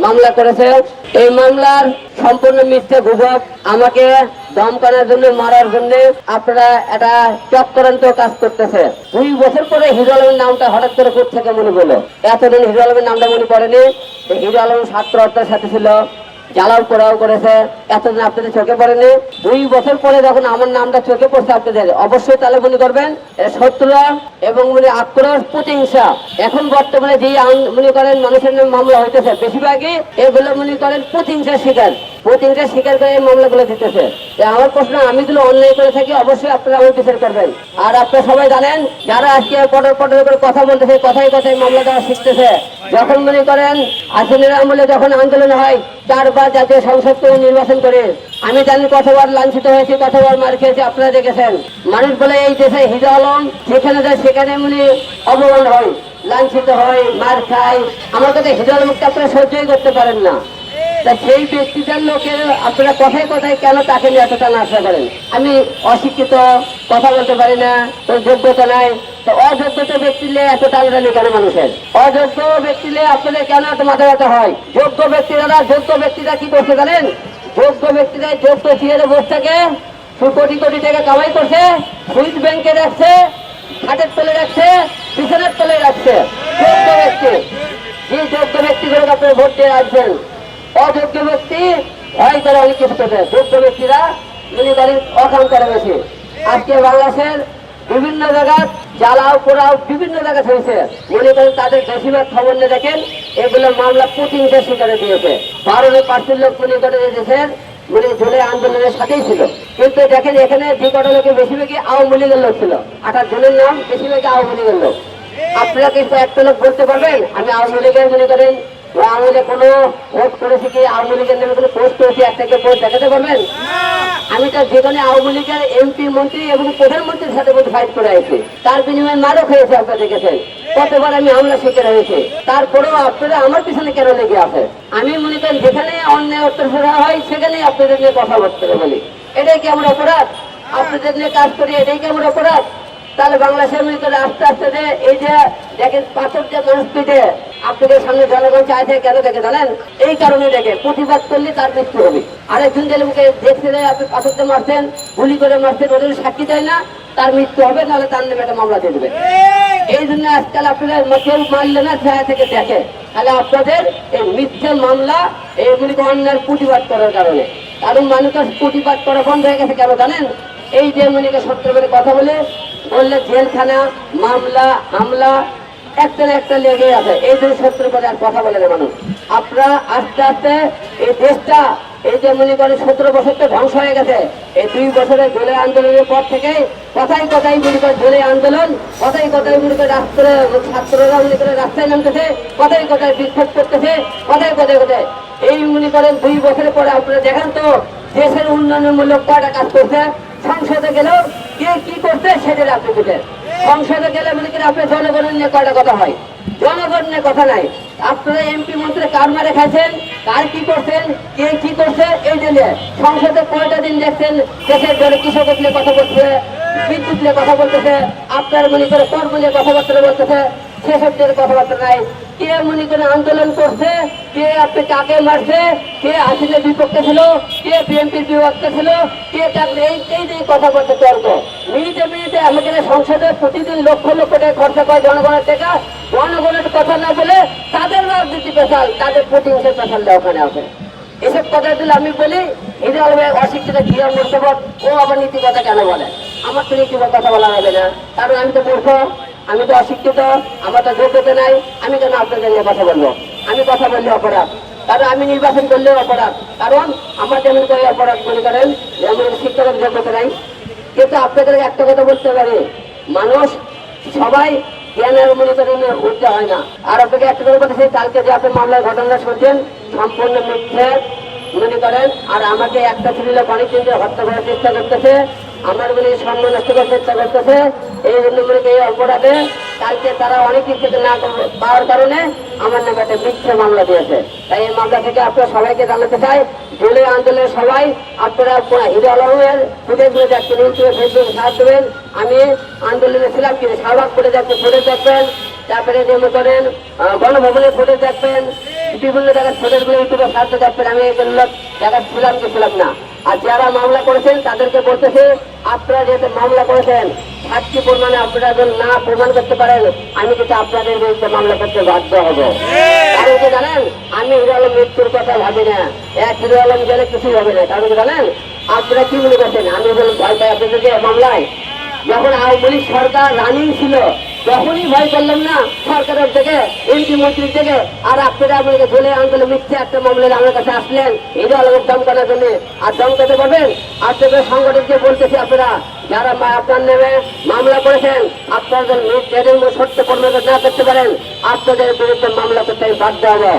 মামলা করেছে। এই মামলার সম্পূর্ণ মিথ্যে গুজব, আমাকে ধমকানোর জন্য, মারার জন্য আপনারা একটা চক্রান্ত কাজ করতেছে। 2 বছর পরে হিরো আলমের নামটা হঠাৎ করে কোথা থেকে মনে পড়লো? এতদিন হিরো আলমের নামটা মনে পড়েনি। হিরো আলম ছাত্র হত্যার সাথে ছিল, জ্বালাও পোড়াও করেছে, এতদিন আপনাদের চোখে পড়েনি। 2 বছর পরে যখন আমার নামটা চোখে পড়ছে আপনাদের, অবশ্যই তাহলে মনে করবেন শত্রুরা এবং আক্রোশ প্রতিহিংসা। এখন বর্তমানে যে মনে করেন মানুষের নামে মামলা হইতেছে, বেশিরভাগই এগুলো মনে করেন প্রতিহিংসার শিকার করে এই মামলাগুলো দিতেছে। আমার প্রশ্ন, আমি যদি অন্যায় করে থাকি অবশ্যই আপনারা আমার বিচার করবেন। আর আপনারা সবাই জানেন, যারা আজকে পটর করে কথা বলতেছে, কথায় কথায় মামলা দেওয়া শিখতেছে, যখন মনে করেন আসনের আমলে যখন আন্দোলন হয় 4 বার জাতীয় সংসদ থেকে নির্বাচন করে, আমি জানি কতবার লাঞ্ছিত হয়েছে, কতবার মার খেয়েছে, আপনারা দেখেছেন। মানুষ বলে এই দেশে হিরো আলম যেখানে যায় সেখানে অপমান হয়, লাঞ্ছিত হয়, মার খায়। আমার কাছে হিরো আলমকে আপনারা সহ্যই করতে পারেন না। তা সেই ব্যক্তিটার লোকের আপনারা কথায় কথায় কেন তাকে নিয়ে এতটা আশা করেন? আমি অশিক্ষিত, কথা বলতে পারি না, তোর যোগ্যতা নাই, তো অযোগ্যতা ব্যক্তি নিয়ে এত টানাটানি কেন মানুষের? অযোগ্য ব্যক্তি নিয়ে আপনাদের কেন এত মাথা ব্যথা হয়? যোগ্য ব্যক্তিরা কি করছে জানেন? যোগ্য ব্যক্তিরা যোগ্য চেয়ারে বসে থেকে কোটি কোটি টাকা কামাই করছে, সুইস ব্যাংকে রাখছে, খাটের তলে রাখছে, বিছানার তলে রাখছে। যোগ্য ব্যক্তি, যে যোগ্য ব্যক্তিগুলো আপনারা ভোট দিয়ে রাখছেন, অযোগ্য ব্যক্তি হয় তারা অনেক কিছু করছে, যোগ্য ব্যক্তিরা মনে করেন অকাম করে বেশি। আজকে বাংলাদেশের বিভিন্ন জায়গায় জ্বালাও পোড়াও বিভিন্ন জায়গায় হয়েছে, মনে করেন তাদের বেশিরভাগ খবর নিয়ে দেখেন এগুলো মামলা প্রতিহিংসার শিকারে দিয়েছে। 12% লোক মনে করে দেশের জুলাই আন্দোলনের সাথেই ছিল। কিন্তু দেখেন এখানে যে কটা লোকের বেশিরভাগই আওয়ামী লীগের লোক ছিল, 28 জনের নাম বেশিরভাগই আওয়ামী লীগের লোক। আপনারা কিন্তু একটা লোক বলতে পারবেন আমি আওয়ামী লীগের মনে করেন আওয়ামী লীগ কোনো ভোট করেছি কি, আওয়ামী লীগের নামে কোনো পোস্ট করেছি, একটাকে পোস্ট দেখাতে পারবেন? আমি তো যেখানে আওয়ামী লীগের এমপি, মন্ত্রী এবং প্রধানমন্ত্রীর সাথে ফাইট করে আছি, তার বিনিময়ে মারও খেয়েছে, আপনারা দেখেছেন কতবার আমি হামলা শিকার হয়েছি। তারপরেও আপনারা আমার পিছনে কেন লেগে আছে? আমি মনে করেন যেখানে অন্যায় অত্যাচার হয় সেখানে আপনাদের নিয়ে কথা বলতে বলি, এটাই কি আমরা অপরাধ? আপনাদের নিয়ে কাজ করি, এটাই কি আমরা অপরাধ? তাহলে বাংলাদেশের মনে করে আস্তে আস্তে যে এই যে দেখেন পাথর যে মানুষ পিঠে আপনাদের সামনে জনগণ চাইছে কেন দেখে জানেন? এই কারণে দেখে প্রতিবাদ করলে তার মৃত্যু হবে। আরেকজন যে লোককে দেখছে যে আপনি পাথর দিয়ে মারছেন, গুলি করে মারছেন, ওদের সাক্ষী দেয় না, তার মৃত্যু হবে, নাহলে তার নামে একটা মামলা দিয়ে দেবে। এই জন্য আজকাল আপনারা কেউ মারলে না ছায়া থেকে দেখে, তাহলে আপনাদের এই মিথ্যে মামলা এইগুলি অন্যার প্রতিবাদ করার কারণে। কারণ মানুষের প্রতিবাদ করা বন্ধ হয়ে গেছে কেন জানেন? এই যে মনিকে সত্য করে কথা বললে জেলখানা, মামলা, হামলা একটা না একটা লেগে আছে। এই যে সত্য করে আর কথা বলে না মানুষ। আপনারা আস্তে আস্তে এই দেশটা এই যে মনে করেন 17 বছর তো ধ্বংস হয়ে গেছে। এই 2 বছরের জুলাই আন্দোলনের পর থেকে কথাই কথাই মনে করে জুলাই আন্দোলন, কথাই কথাই মনে করে ছাত্ররা মনে করে রাস্তায় নামতেছে, কথাই কথায় বিক্ষোভ করতেছে, কথাই কথায় এই মনে করেন 2 বছরের পরে আপনারা দেখেন তো দেশের উন্নয়নমূলক কয়টা কাজ করছে। সংসদে গেলেও কে কি করছে সেটা আপনি বুঝেন। সংসদে গেলে মনে করেন আপনার জনগণের নিয়ে কয়টা কথা হয়, জনগণ নিয়ে কথা নাই। আপনারা এমপি মন্ত্রী কার মারে খাইছেন, কার কি করছেন, কে কি করছে, এই জন্য সংসদে কয়টা দিন দেখছেন দেশের জন্য কৃষকের নিয়ে কথা বলছে, বিদ্যুৎ নিয়ে কথা বলতেছে, আপনার মনে করে কর্ম নিয়ে কথাবার্তা বলতেছে, সেসব নিয়ে কথাবার্তা নাই। কে মনে করে আন্দোলন করছে, কে আপনি কাকে মারছে, কে হাসিনের বিপক্ষে ছিল, কে বিএনপির বিপক্ষে ছিল, কে এই যে কথা বলতে তর্ক। মিনিটে আমাদের সংসদে প্রতিদিন লক্ষ লক্ষ টাকা খরচা করে জনগণের টাকা, জনগণের কথা না বলে তাদের রাজনীতি পেশাল, তাদের প্রতিহিংসার পেশাল দেওয়া ওখানে আছে। এসব কথা দিলে আমি বলি এই যে অশিক্ষিত ক্রিয়া মোর্তবত ও আবার নীতি কথা কেন বলে? আমার তো নীতি কথা বলা হবে না, কারণ আমি তো মূর্খ, আমি তো অশিক্ষিত, আমার তো যোগ্যতা নাই। আমি কেন আপনাদের নিয়ে কথা বলবো? আমি কথা বললে অপরাধ, কারণ আমি নির্বাচন করলেও অপরাধ, কারণ আমার যেমন করে অপরাধ মনে করেন যেমন শিক্ষকের যোগ্যতা নাই। কিন্তু আপনাদের একটা কথা বলতে পারে, মানুষ সবাই জ্ঞানের মনে করেন উঠতে হয় না। আর আপনাকে একটা কথা বলতে, কালকে যে আপনি মামলার ঘটনা শুনছেন সম্পূর্ণ মিথ্যে মনে করেন। আর আমাকে একটা ছেলে লোক অনেকদিন ধরে হত্যা করার চেষ্টা করতেছে, আমার মনে সম্মান নষ্ট করার চেষ্টা করতেছে। এই জন্য মনে এই অপরাধে কালকে তারা অনেক দিক থেকে না পাওয়ার কারণে আমার নামে একটা মিথ্যে মামলা দিয়েছে। তাই এই মামলা থেকে আপনারা সবাইকে জানাতে চাই, জুলাই আন্দোলনের সবাই আপনারা হিরো আলমের ফুটেজগুলো দেখবেন, ইউটিউবে ফেসবুকে সাহায্য দেবেন। আমি আন্দোলনে ছিলাম কিন্তু শাহবাগ ফুটেজ দেখবেন, তারপরে যেমন করেন গণভবনের ফুটেজ দেখবেন, বিভিন্ন জায়গায় ছোটগুলো ইউটিউবে সাহায্য যাচ্ছেন, আমি এগুলো জায়গায় ছিলাম কি ছিলাম না। আর যারা মামলা করেছেন তাদেরকে বলতেছে, আপনারা যেহেতু মামলা করেছেন সাক্ষী প্রমাণে আপনারা যদি না প্রমাণ করতে পারেন, আমি কিন্তু আপনাদের বিরুদ্ধে মামলা করতে বাধ্য হব। কারণ কি জানেন, আমি হিরো আলম মৃত্যুর কথা ভাবি না, এক হিরো আলম গেলে কিছুই হবে না। কারণ কি জানেন, আপনারা কি মনে করছেন আমি বলুন ভয় পাই আপনাদেরকে মামলায়? যখন আওয়ামী লীগ সরকার রানিং ছিল তখনই ভয় করলাম না সরকারের থেকে, এমপি মন্ত্রীর থেকে। আর আপনারা আপনাকে ধরে আন্দোলন মিথ্যে একটা মামলায় আমার কাছে আসলেন হিরো আলমের দমকানোর জন্য। আর দমকাতে পারবেন? আপনাদের সংগঠনকে বলতেছি, আপনারা যারা আপনার নামে মামলা করেছেন, আপনাদের সত্য প্রমাণ না করতে পারেন, আপনাদের বিরুদ্ধে মামলা করতে বাধ্য হবো।